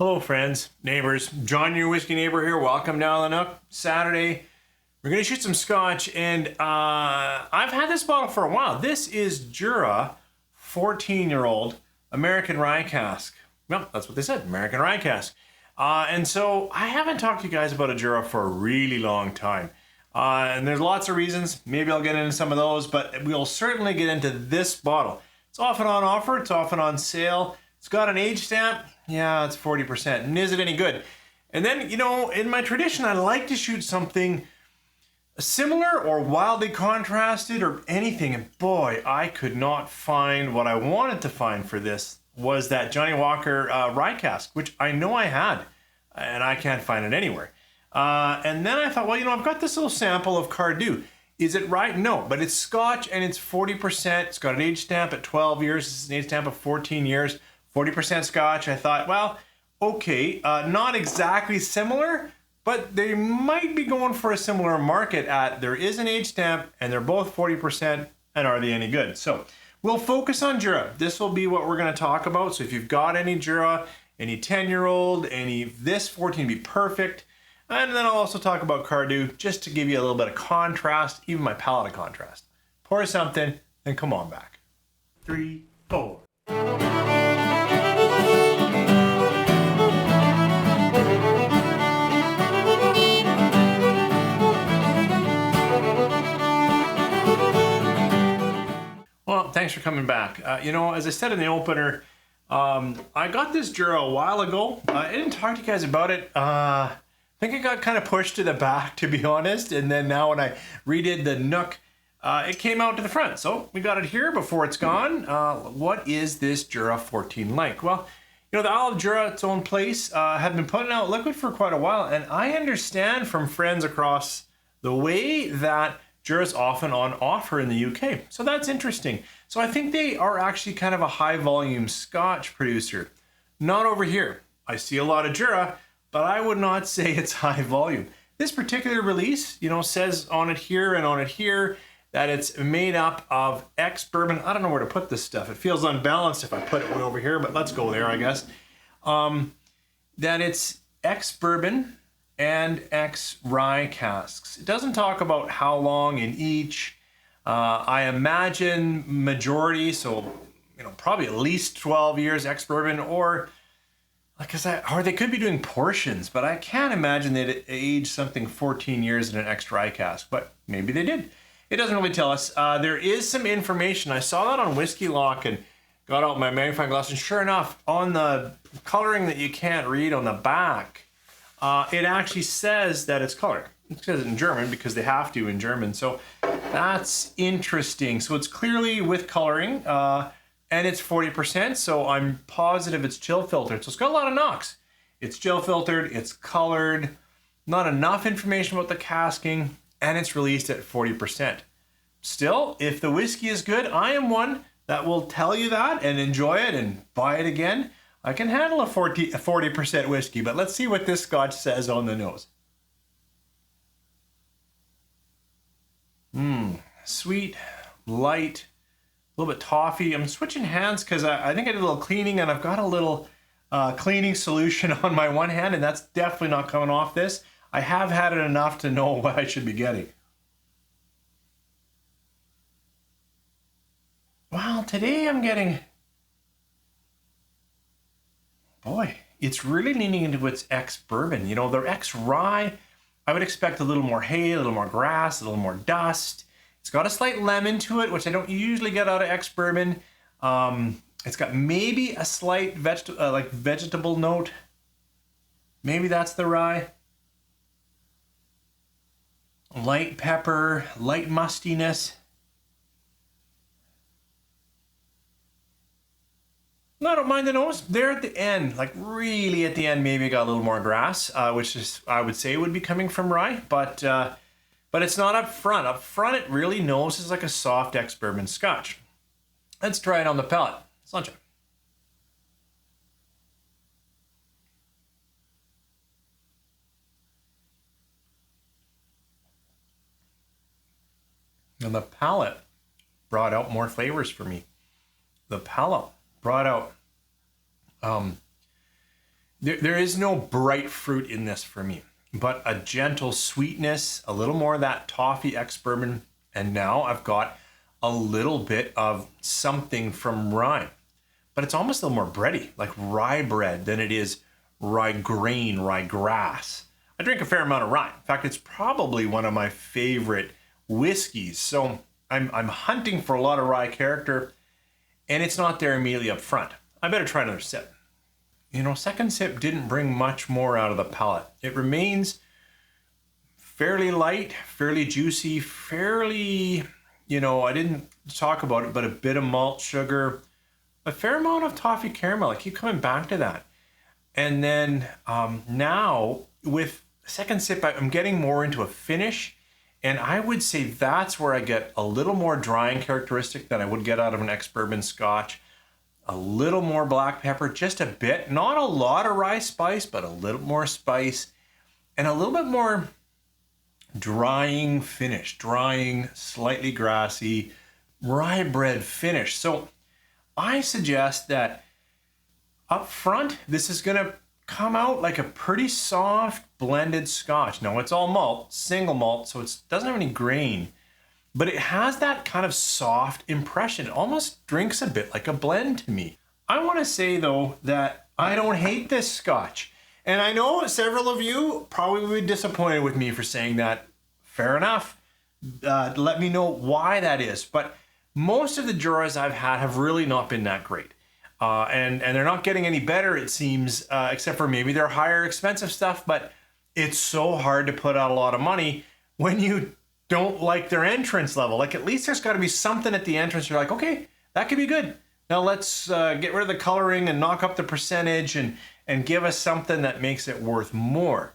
Hello friends, neighbors, John your whiskey neighbor here. Welcome down the Nook. Saturday, we're going to shoot some Scotch, and I've had this bottle for a while. This is Jura 14-year-old American Rye Cask. Well, that's what they said, American Rye Cask. And so I haven't talked to you guys about a Jura for a really long time. And there's lots of reasons. Maybe I'll get into some of those, but we'll certainly get into this bottle. It's often on offer, it's often on sale. It's got an age stamp. Yeah, it's 40%. And is it any good? And then, you know, in my tradition, I like to shoot something similar or wildly contrasted or anything. And boy, I could not find what I wanted to find for this was that Johnnie Walker Rye Cask, which I know I had, and I can't find it anywhere. And then I thought, well, you know, I've got this little sample of Cardhu. Is it right? No, but it's Scotch and it's 40%. It's got an age stamp at 12 years. This is an age stamp of 14 years. 40% Scotch. I thought, well, okay, not exactly similar, but they might be going for a similar market at there is an age stamp and they're both 40%, and are they any good? So we'll focus on Jura. This will be what we're going to talk about. So if you've got any Jura, any 10-year-old, any this 14 be perfect. And then I'll also talk about Cardhu just to give you a little bit of contrast, even my palate of contrast. Pour something and come on back. 3, 4. Well, thanks for coming back. You know, as I said in the opener, I got this Jura a while ago. I didn't talk to you guys about it. I think it got kind of pushed to the back, to be honest. And then now when I redid the Nook, it came out to the front. So we got it here before it's gone. What is this Jura 14 like? Well, you know, the Palate of Jura, its own place, have been putting out liquid for quite a while. And I understand from friends across the way that Jura's often on offer in the UK. So that's interesting. So I think they are actually kind of a high volume Scotch producer. Not over here. I see a lot of Jura, but I would not say it's high volume. This particular release, you know, says on it here and on it here that it's made up of ex-bourbon. I don't know where to put this stuff. It feels unbalanced if I put it way over here, but let's go there, I guess. That it's ex-bourbon and ex-rye casks. It doesn't talk about how long in each. I imagine majority, so, you know, probably at least 12 years ex-bourbon, or they could be doing portions, but I can't imagine they'd age something 14 years in an ex-rye cask, but maybe they did. It doesn't really tell us. There is some information. I saw that on Whiskey Lock and got out my magnifying glass, and sure enough, on the coloring that you can't read on the back, it actually says that it's colored. It says it in German because they have to in German. So that's interesting. So it's clearly with coloring, and it's 40%. So I'm positive it's chill filtered. So it's got a lot of knocks. It's chill filtered, it's colored, not enough information about the casking, and it's released at 40%. Still, if the whiskey is good, I am one that will tell you that and enjoy it and buy it again. I can handle a 40% whiskey, but let's see what this Scotch says on the nose. Sweet, light, a little bit toffee. I'm switching hands because I think I did a little cleaning, and I've got a little cleaning solution on my one hand, and that's definitely not coming off this. I have had it enough to know what I should be getting. Well, today I'm getting... Boy, it's really leaning into its ex-bourbon. You know, their ex-rye, I would expect a little more hay, a little more grass, a little more dust. It's got a slight lemon to it, which I don't usually get out of ex-bourbon. It's got maybe a slight vegetable note. Maybe that's the rye. Light pepper, light mustiness. No, I don't mind the nose. There at the end, like really at the end, maybe got a little more grass, which is, I would say, would be coming from rye, but it's not up front. Up front, it really noses like a soft ex-bourbon Scotch. Let's try it on the palate. Sunshine. And the palate brought out more flavors for me. The palate brought out There is no bright fruit in this for me, but a gentle sweetness, a little more of that toffee ex-bourbon, and now I've got a little bit of something from rye. But it's almost a little more bready, like rye bread, than it is rye grain, rye grass. I drink a fair amount of rye. In fact, it's probably one of my favorite whiskeys. So I'm hunting for a lot of rye character, and it's not there immediately up front. I better try another sip. You know, second sip didn't bring much more out of the palate. It remains fairly light, fairly juicy, fairly, you know, I didn't talk about it, but a bit of malt sugar, a fair amount of toffee caramel. I keep coming back to that. And then now with second sip, I'm getting more into a finish. And I would say that's where I get a little more drying characteristic than I would get out of an ex-bourbon Scotch. A little more black pepper, just a bit. Not a lot of rye spice, but a little more spice. And a little bit more drying finish. Drying, slightly grassy, rye bread finish. So I suggest that up front, this is going to come out like a pretty soft blended Scotch. Now it's all malt, single malt, so it doesn't have any grain, but it has that kind of soft impression. It almost drinks a bit like a blend to me. I want to say though that I don't hate this Scotch. And I know several of you probably would be disappointed with me for saying that. Fair enough. Let me know why that is. But most of the Juras I've had have really not been that great. And they're not getting any better, it seems, except for maybe their higher expensive stuff. But it's so hard to put out a lot of money when you don't like their entrance level. Like, at least there's got to be something at the entrance. You're like, okay, that could be good. Now let's get rid of the coloring and knock up the percentage and give us something that makes it worth more.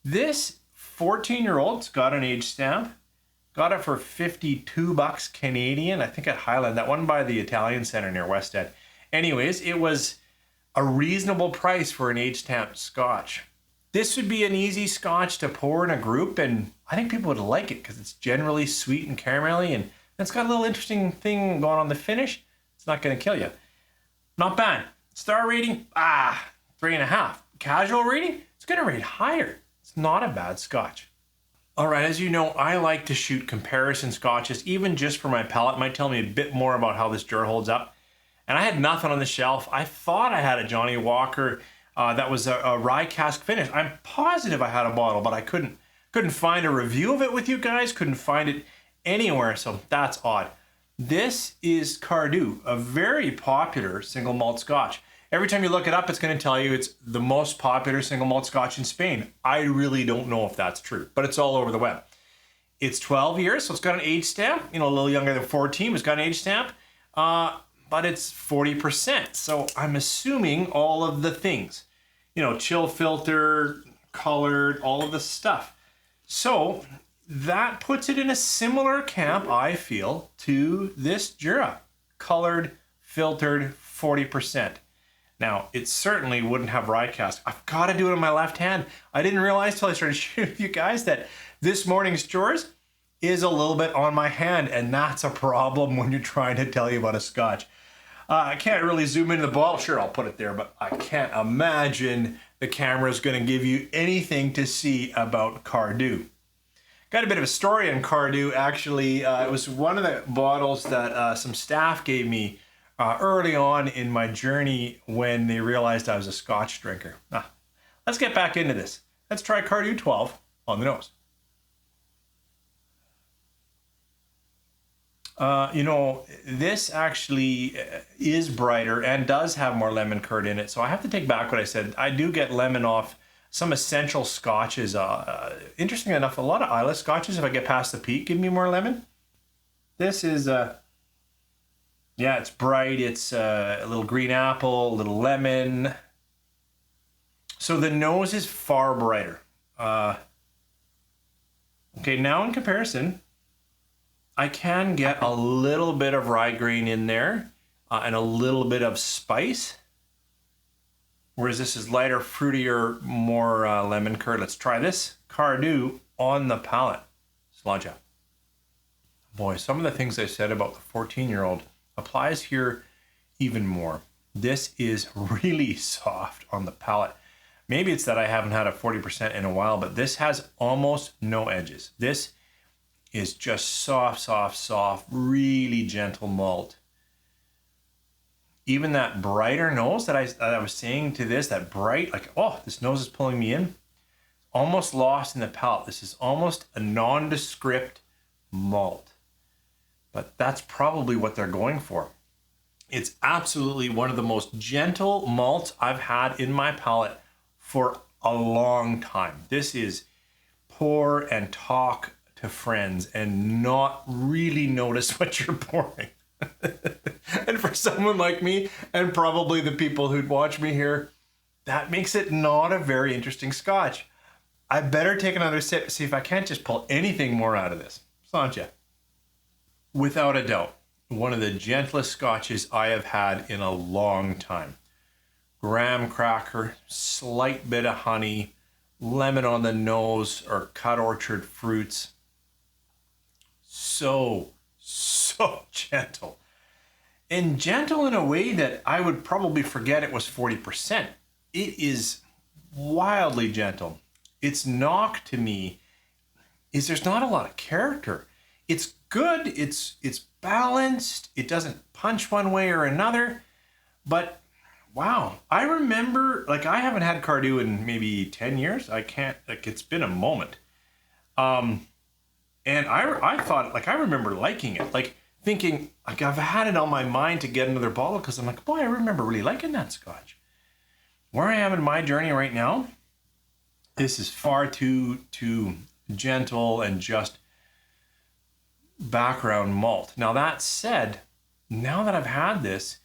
This 14-year-old's got an age stamp. Got it for $52 Canadian. I think at Highland, that one by the Italian Center near West End. Anyways, it was a reasonable price for an age stamped Scotch. This would be an easy Scotch to pour in a group, and I think people would like it because it's generally sweet and caramelly, and it's got a little interesting thing going on the finish. It's not going to kill you. Not bad. Star rating, 3.5. Casual rating, it's going to rate higher. It's not a bad Scotch. All right, as you know, I like to shoot comparison Scotches, even just for my palate. It might tell me a bit more about how this Jura holds up. And I had nothing on the shelf. I thought I had a Johnny Walker that was a Rye Cask finish. I'm positive I had a bottle, but I couldn't find a review of it with you guys. Couldn't find it anywhere, so that's odd. This is Cardhu, a very popular single malt Scotch. Every time you look it up, it's going to tell you it's the most popular single malt Scotch in Spain. I really don't know if that's true, but it's all over the web. It's 12 years, so it's got an age stamp. You know, a little younger than 14, it's got an age stamp. But it's 40%. So I'm assuming all of the things, you know, chill filter, colored, all of the stuff. So that puts it in a similar camp, I feel, to this Jura. Colored, filtered, 40%. Now, it certainly wouldn't have Rye Cask. I've got to do it on my left hand. I didn't realize till I started shooting with you guys that this morning's Juras is a little bit on my hand, and that's a problem when you're trying to tell you about a Scotch. I can't really zoom into the bottle. Sure, I'll put it there, but I can't imagine the camera is going to give you anything to see about Cardhu. Got a bit of a story on Cardhu, actually. It was one of the bottles that some staff gave me early on in my journey when they realized I was a Scotch drinker. Let's get back into this. Let's try Cardhu 12 on the nose. You know, this actually is brighter and does have more lemon curd in it. So I have to take back what I said. I do get lemon off some essential Scotches. Interesting enough, a lot of Islay Scotches, if I get past the peak, give me more lemon. This is, yeah, it's bright. It's a little green apple, a little lemon. So the nose is far brighter. Okay, now in comparison, I can get a little bit of rye grain in there and a little bit of spice. Whereas this is lighter, fruitier, more lemon curd. Let's try this Cardhu on the palate. Slodja. Boy, some of the things I said about the 14-year-old applies here even more. This is really soft on the palate. Maybe it's that I haven't had a 40% in a while, but this has almost no edges. This is just soft, soft, soft, really gentle malt. Even that brighter nose that I was saying to this, that bright, like, oh, this nose is pulling me in, almost lost in the palate. This is almost a nondescript malt, but that's probably what they're going for. It's absolutely one of the most gentle malts I've had in my palate for a long time. This is pour and talk to friends and not really notice what you're pouring. And for someone like me, and probably the people who'd watch me here, that makes it not a very interesting Scotch. I better take another sip to see if I can't just pull anything more out of this. Sancha. Without a doubt, one of the gentlest Scotches I have had in a long time. Graham cracker, slight bit of honey, lemon on the nose, or cut orchard fruits. So gentle. And gentle in a way that I would probably forget it was 40%. It is wildly gentle. Its knock to me is there's not a lot of character. It's good, it's balanced, it doesn't punch one way or another, but wow, I remember, like, I haven't had Cardhu in maybe 10 years. I can't, like, it's been a moment. And I thought, like, I remember liking it, like thinking, like, I've had it on my mind to get another bottle because I'm like, boy, I remember really liking that Scotch. Where I am in my journey right now, this is far too gentle and just background malt. Now that said, now that I've had this,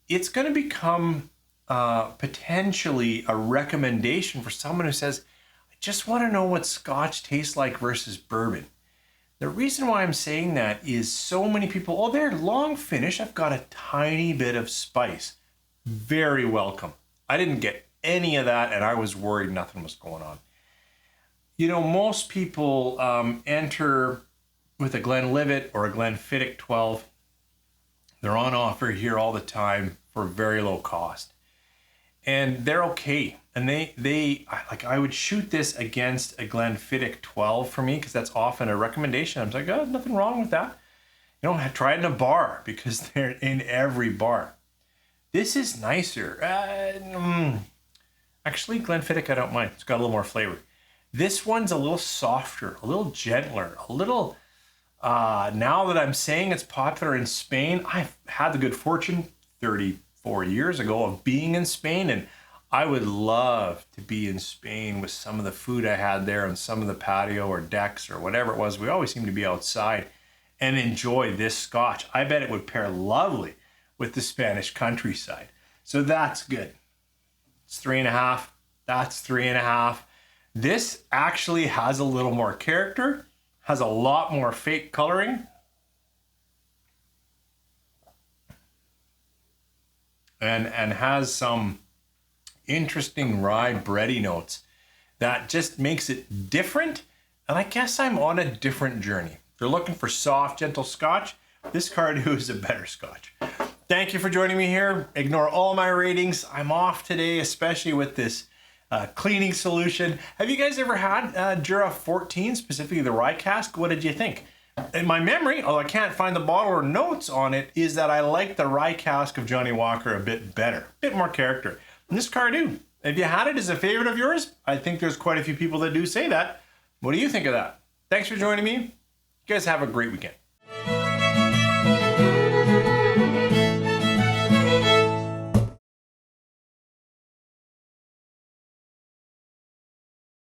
it's going to become potentially a recommendation for someone who says, I just want to know what Scotch tastes like versus bourbon. The reason why I'm saying that is so many people, oh, they're long finish. I've got a tiny bit of spice. Very welcome. I didn't get any of that, and I was worried nothing was going on. You know, most people enter with a Glenlivet or a Glenfiddich 12. They're on offer here all the time for very low cost. And they're okay. And they like, I would shoot this against a Glenfiddich 12 for me, because that's often a recommendation. I'm like, oh, nothing wrong with that. You know, try it in a bar, because they're in every bar. This is nicer. Actually, Glenfiddich, I don't mind. It's got a little more flavor. This one's a little softer, a little gentler, a little... now that I'm saying it's popular in Spain, I've had the good fortune 34 years ago of being in Spain, and I would love to be in Spain with some of the food I had there on some of the patio or decks or whatever it was. We always seem to be outside and enjoy this Scotch. I bet it would pair lovely with the Spanish countryside. So that's good. It's 3.5. That's 3.5. This actually has a little more character, has a lot more fake coloring. And has some interesting rye bready notes that just makes it different. And I guess I'm on a different journey. If you're looking for soft, gentle Scotch, this Cardhu is a better Scotch. Thank you for joining me here. Ignore all my ratings. I'm off today, especially with this cleaning solution. Have you guys ever had Jura 14, specifically the Rye Cask? What did you think? In my memory, although I can't find the bottle or notes on it, is that I like the Rye Cask of Johnny Walker a bit better. A bit more character. And this Cardhu, if you had it as a favorite of yours, I think there's quite a few people that do say that. What do you think of that? Thanks for joining me. You guys have a great weekend.